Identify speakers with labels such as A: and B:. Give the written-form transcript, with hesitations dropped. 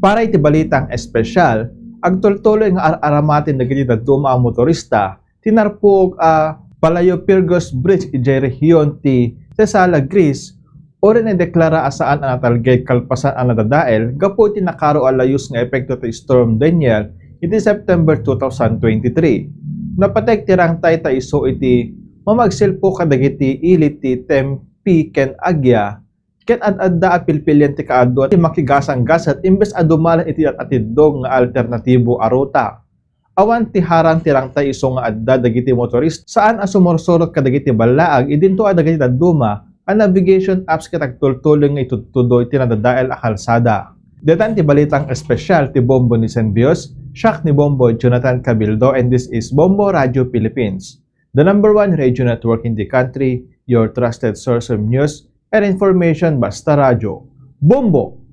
A: Para iti balitang espesyal, agtultuloy nga aramatin na ganyan na duma ang motorista, tinarpog Palayo Pirgos Bridge ijay rehiyon ti Tesala, Greece, o rin deklara asaan ang natalgay kalpasan ang nadadael, gapo ti nakaro alayos nga epekto ti Storm Daniel iti September 2023. Napatek tirang tay iso iti mamagsilpo kadagiti ilit ti Tempi ken Agya, ken adda apilpilyan ti kaadwa ti makigasang gasat imbes adumalan iti atidog nga alternatibo a ruta. Awan ti harang tirang tay iso nga adda dagiti motorist saan sumorsorot kadagiti balaag idinto dagiti daduma ang navigation apps katagtultuloy nga itutudoy ti nadadael a kalsada. Detan ti balitang espesyal ti Bombo ni Senbios, siak ni Bombo Jonathan Cabildo, and this is Bombo Radio Philippines, the #1 radio network in the country, your trusted source of news and information. Basta radyo. Bombo!